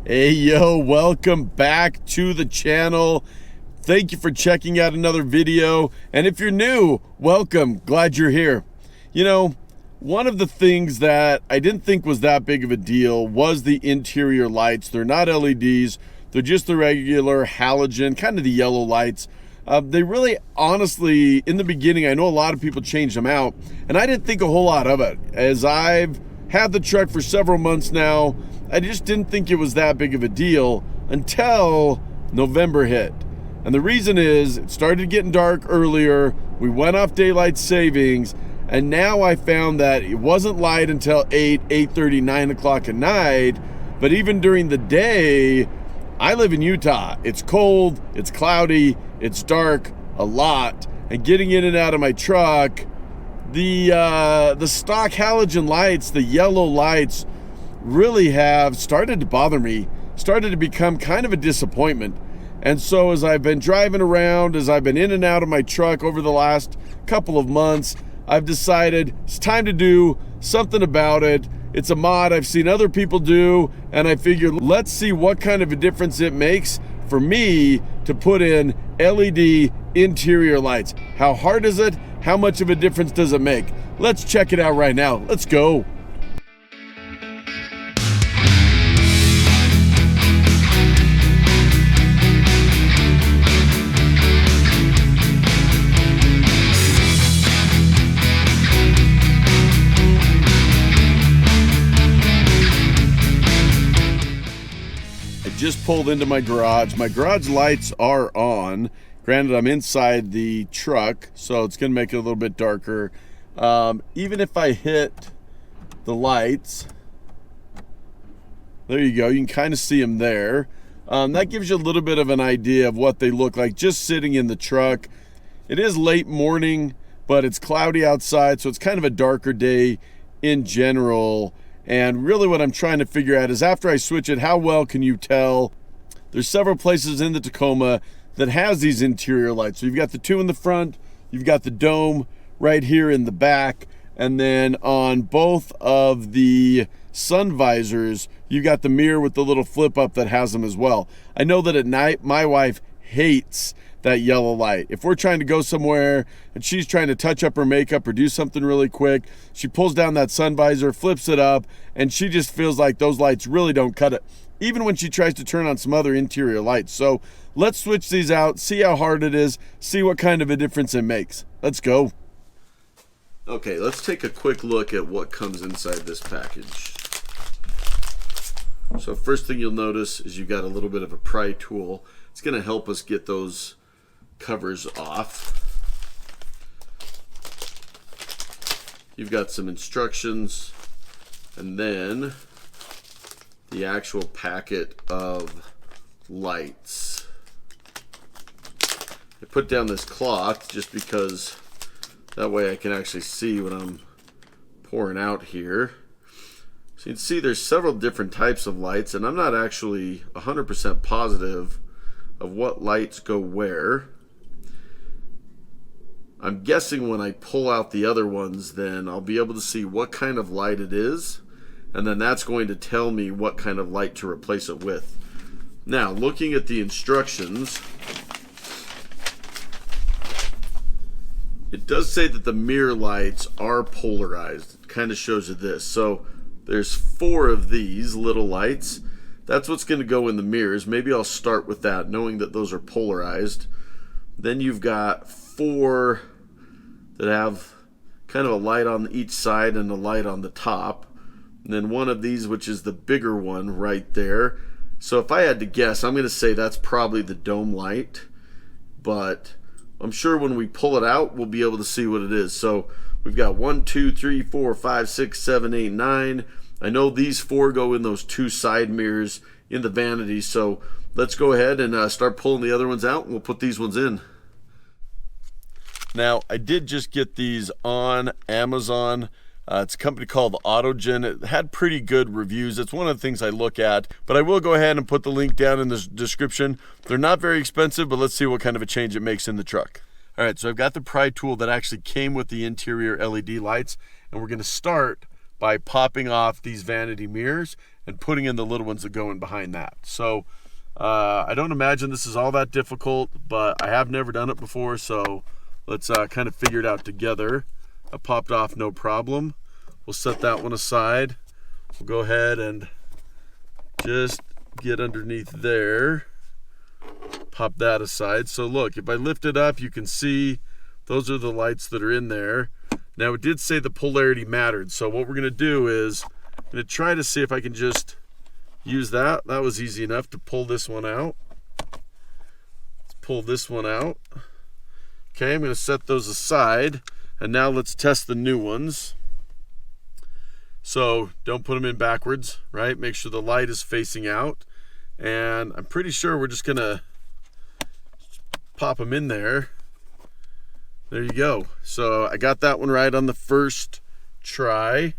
Hey yo, welcome back to the channel. Thank you for checking out another video. And if you're new, welcome, glad you're here. You know, one of the things that I didn't think was that big of a deal was the interior lights. They're not LEDs, they're just the regular halogen, kind of the yellow lights. They really, honestly, in the beginning, I know a lot of people changed them out, and I didn't think a whole lot of it. As I've had the truck for several months now, I just didn't think it was that big of a deal until November hit. And the reason is it started getting dark earlier, we went off daylight savings, and now I found that it wasn't light until 8:30, 9 o'clock at night. But even during the day, I live in Utah. It's cold, it's cloudy, it's dark a lot, and getting in and out of my truck, the stock halogen lights, the yellow lights, really have started to bother me, started to become kind of a disappointment. And so as I've been driving around, as I've been in and out of my truck over the last couple of months, I've decided it's time to do something about it. It's a mod I've seen other people do, and I figured let's see what kind of a difference it makes for me to put in LED interior lights. How hard is it? How much of a difference does it make? Let's check it out right now. Let's go. Just pulled into my garage. My garage lights are on. Granted, I'm inside the truck, so it's gonna make it a little bit darker. Even if I hit the lights, there you go, you can kind of see them there. That gives you a little bit of an idea of what they look like just sitting in the truck. It is late morning, but it's cloudy outside, so it's kind of a darker day in general. And really what I'm trying to figure out is after I switch it, how well can you tell? There's several places in the Tacoma that has these interior lights. So you've got the two in the front, you've got the dome right here in the back, and then on both of the sun visors, you've got the mirror with the little flip up that has them as well. I know that at night, my wife hates that yellow light. If we're trying to go somewhere and she's trying to touch up her makeup or do something really quick, she pulls down that sun visor, flips it up, and she just feels like those lights really don't cut it, even when she tries to turn on some other interior lights. So let's switch these out, see how hard it is, see what kind of a difference it makes. Let's go. Okay, let's take a quick look at what comes inside this package. So first thing you'll notice is you've got a little bit of a pry tool. It's going to help us get those covers off. You've got some instructions, and then the actual packet of lights. I put down this cloth just because that way I can actually see what I'm pouring out here. So you can see there's several different types of lights, and I'm not actually 100% positive of what lights go where. I'm guessing when I pull out the other ones, then I'll be able to see what kind of light it is, and then that's going to tell me what kind of light to replace it with. Now, looking at the instructions, it does say that the mirror lights are polarized. It kind of shows you this. So there's 4 of these little lights. That's what's going to go in the mirrors. Maybe I'll start with that, knowing that those are polarized. Then you've got 4 that have kind of a light on each side and a light on the top. And then one of these, which is the bigger one right there. So if I had to guess, I'm going to say that's probably the dome light. But I'm sure when we pull it out, we'll be able to see what it is. So we've got 1, 2, 3, 4, 5, 6, 7, 8, 9. I know these 4 go in those 2 side mirrors in the vanity. So let's go ahead and start pulling the other ones out, and we'll put these ones in. Now, I did just get these on Amazon. It's a company called Autogen. It had pretty good reviews. It's one of the things I look at, but I will go ahead and put the link down in the description. They're not very expensive, but let's see what kind of a change it makes in the truck. All right, so I've got the pry tool that actually came with the interior LED lights, and we're going to start by popping off these vanity mirrors and putting in the little ones that go in behind that. So I don't imagine this is all that difficult, but I have never done it before, so let's kind of figure it out together. I popped off no problem. We'll set that one aside. We'll go ahead and just get underneath there. Pop that aside. So look, if I lift it up, you can see those are the lights that are in there. Now it did say the polarity mattered, so what we're going to do is I'm going to try to see if I can just use that. That was easy enough to pull this one out. Let's pull this one out. Okay, I'm going to set those aside, and now let's test the new ones. So don't put them in backwards, right? Make sure the light is facing out, and I'm pretty sure we're just going to pop them in there. There you go. So I got that one right on the first try.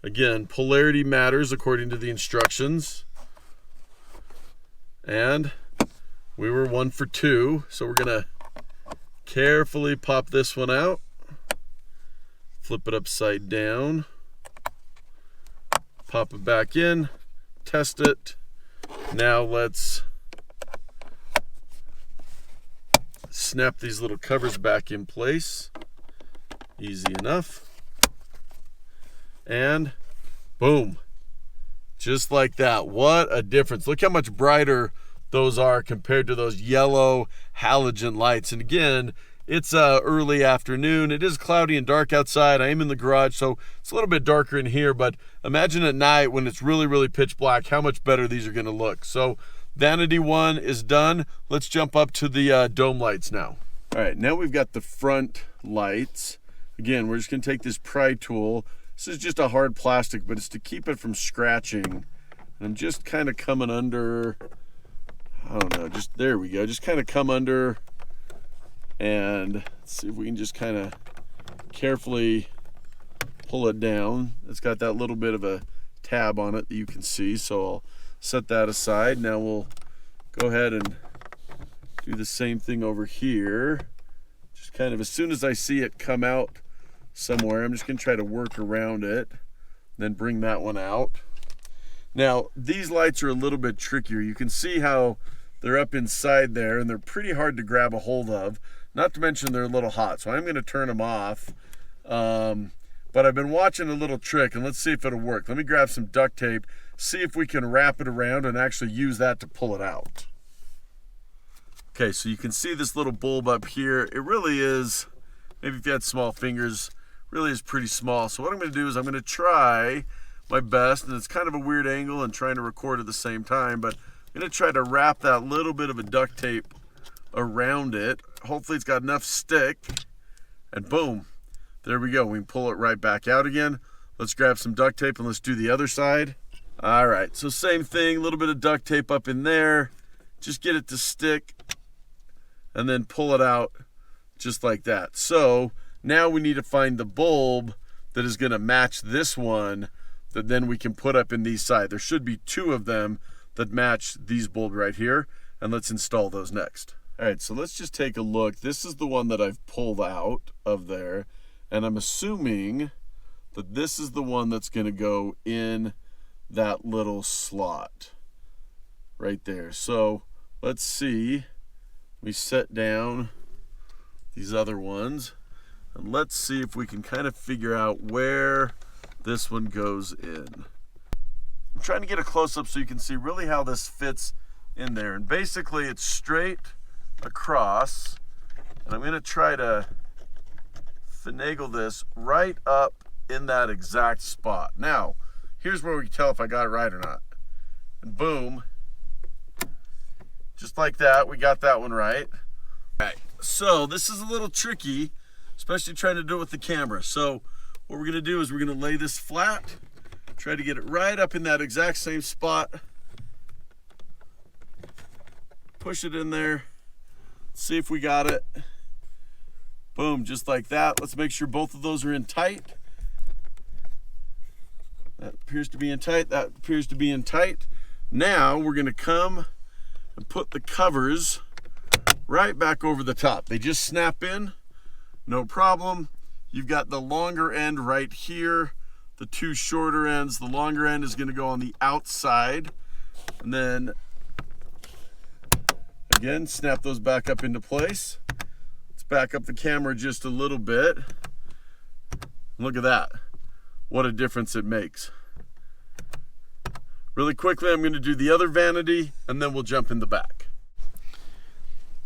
Again, polarity matters according to the instructions. And we were 1 for 2. So we're going to carefully pop this one out. Flip it upside down. Pop it back in. Test it. Now let's snap these little covers back in place. Easy enough. And boom, just like that. What a difference. Look how much brighter those are compared to those yellow halogen lights. And again, it's early afternoon. It is cloudy and dark outside. I am in the garage, so it's a little bit darker in here, but imagine at night when it's really, really pitch black, how much better these are gonna look. So vanity 1 is done. Let's jump up to the dome lights now. All right, now we've got the front lights. Again, we're just gonna take this pry tool. This is just a hard plastic, but it's to keep it from scratching. And I'm just kind of coming under, I don't know, just there we go. Just kind of come under, and let's see if we can just kind of carefully pull it down. It's got that little bit of a tab on it that you can see, so I'll set that aside. Now we'll go ahead and do the same thing over here. Just kind of as soon as I see it come out somewhere, I'm just going to try to work around it, then bring that one out. Now these lights are a little bit trickier. You can see how they're up inside there, and they're pretty hard to grab a hold of, not to mention they're a little hot, so I'm going to turn them off. But I've been watching a little trick, and let's see if it'll work. Let me grab some duct tape, see if we can wrap it around and actually use that to pull it out. Okay, so you can see this little bulb up here. It really is, maybe if you had small fingers, really is pretty small. So what I'm going to do is I'm going to try my best, and it's kind of a weird angle and trying to record at the same time, but I'm going to try to wrap that little bit of a duct tape around it. Hopefully it's got enough stick, and boom, there we go. We can pull it right back out again. Let's grab some duct tape and let's do the other side. All right, so same thing, a little bit of duct tape up in there. Just get it to stick and then pull it out just like that. So now we need to find the bulb that is going to match this one that then we can put up in these sides. There should be 2 of them that match these bulbs right here, and let's install those next. All right, so let's just take a look. This is the one that I've pulled out of there, and I'm assuming that this is the one that's going to go in that little slot right there. So let's see. We set down these other ones, and let's see if we can kind of figure out where this one goes in. I'm trying to get a close-up so you can see really how this fits in there. And basically it's straight across, and I'm going to try to finagle this right up in that exact spot. Now, here's where we can tell if I got it right or not. And boom, just like that, we got that one right. All right, so this is a little tricky, especially trying to do it with the camera. So what we're going to do is we're going to lay this flat, try to get it right up in that exact same spot, push it in there, see if we got it. Boom, just like that. Let's make sure both of those are in tight. That appears to be in tight. That appears to be in tight. Now we're going to come and put the covers right back over the top. They just snap in, no problem. You've got the longer end right here. the two shorter ends. The longer end is going to go on the outside. And then, again, snap those back up into place. Let's back up the camera just a little bit. Look at that. What a difference it makes. Really quickly, I'm going to do the other vanity, and then we'll jump in the back.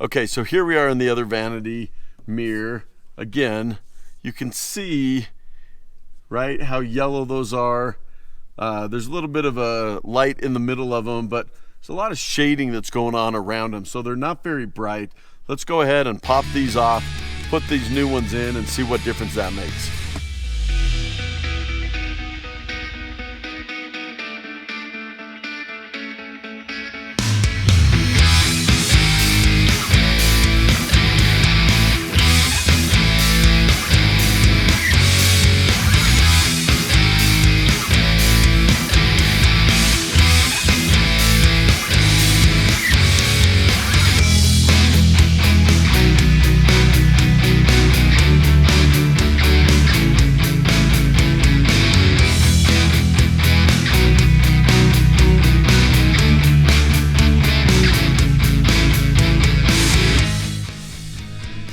Okay, so here we are in the other vanity mirror. Again, you can see, right, how yellow those are. There's a little bit of a light in the middle of them, but there's a lot of shading that's going on around them, so they're not very bright. Let's go ahead and pop these off, put these new ones in, and see what difference that makes.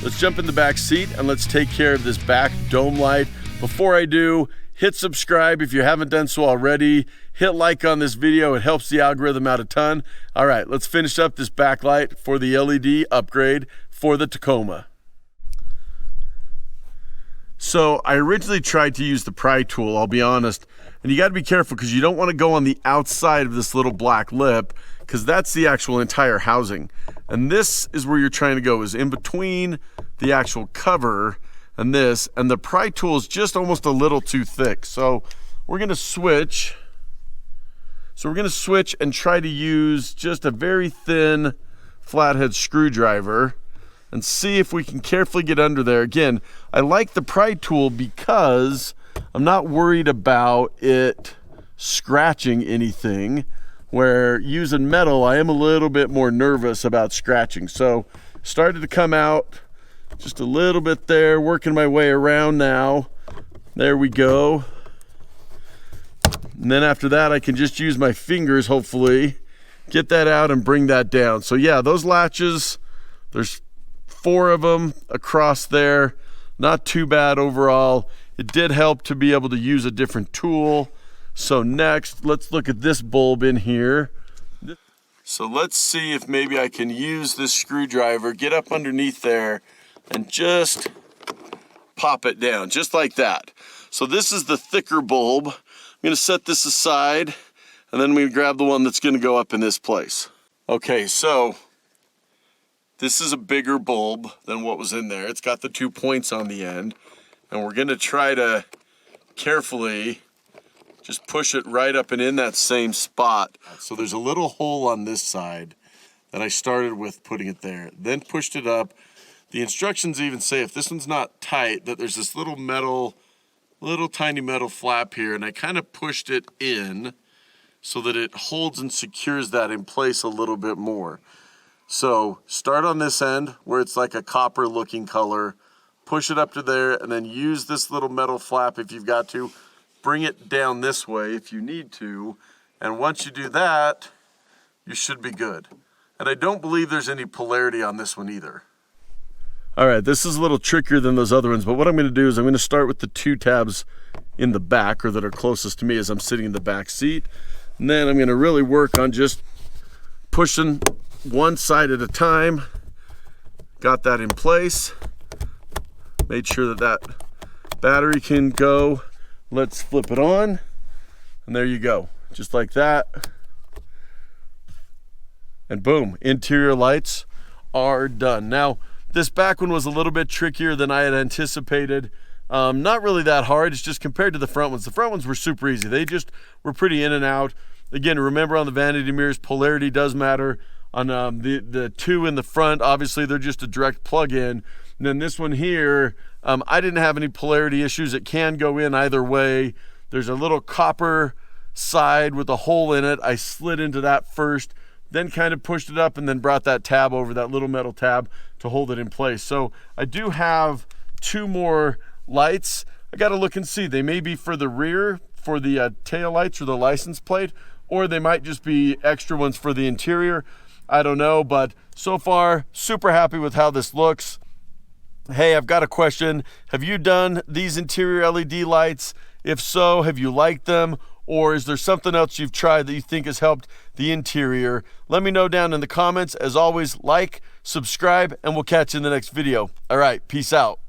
Let's jump in the back seat and let's take care of this back dome light. Before I do, hit subscribe if you haven't done so already. Hit like on this video, it helps the algorithm out a ton. All right, let's finish up this backlight for the LED upgrade for the Tacoma. So I originally tried to use the pry tool, I'll be honest, and you got to be careful because you don't want to go on the outside of this little black lip because that's the actual entire housing. And this is where you're trying to go, is in between the actual cover and this, and the pry tool is just almost a little too thick. So we're going to switch. So we're going to switch and try to use just a very thin flathead screwdriver and see if we can carefully get under there. Again, I like the pry tool because I'm not worried about it scratching anything, where using metal, I am a little bit more nervous about scratching. So started to come out just a little bit there, working my way around now. There we go. And then after that, I can just use my fingers, hopefully, get that out and bring that down. So yeah, those latches, there's 4 of them across there. Not too bad overall. It did help to be able to use a different tool. So next, let's look at this bulb in here. So let's see if maybe I can use this screwdriver, get up underneath there, and just pop it down, just like that. So this is the thicker bulb. I'm gonna set this aside, and then we grab the one that's gonna go up in this place. Okay, so this is a bigger bulb than what was in there. It's got the 2 points on the end, and we're gonna try to carefully just push it right up and in that same spot. So there's a little hole on this side that I started with putting it there, then pushed it up. The instructions even say if this one's not tight, that there's this little tiny metal flap here, and I kind of pushed it in so that it holds and secures that in place a little bit more. So start on this end where it's like a copper looking color, push it up to there, and then use this little metal flap if you've got to. Bring it down this way if you need to, and once you do that, you should be good. And I don't believe there's any polarity on this one either. All right, this is a little trickier than those other ones, but what I'm going to do is I'm going to start with the 2 tabs in the back, or that are closest to me as I'm sitting in the back seat, and then I'm going to really work on just pushing one side at a time. Got that in place. Made sure that that battery can go. Let's flip it on, and there you go, just like that. And boom, interior lights are done. Now, this back one was a little bit trickier than I had anticipated. Not really that hard, it's just compared to the front ones. The front ones were super easy. They just were pretty in and out. Again, remember on the vanity mirrors, polarity does matter. On the 2 in the front, obviously they're just a direct plug-in. And then this one here, I didn't have any polarity issues. It can go in either way. There's a little copper side with a hole in it. I slid into that first, then kind of pushed it up and then brought that tab over, that little metal tab, to hold it in place. So I do have 2 more lights. I got to look and see. They may be for the rear, for the tail lights or the license plate, or they might just be extra ones for the interior. I don't know, but so far, super happy with how this looks. Hey, I've got a question. Have you done these interior LED lights? If so, have you liked them? Or is there something else you've tried that you think has helped the interior? Let me know down in the comments. As always, like, subscribe, and we'll catch you in the next video. All right, peace out.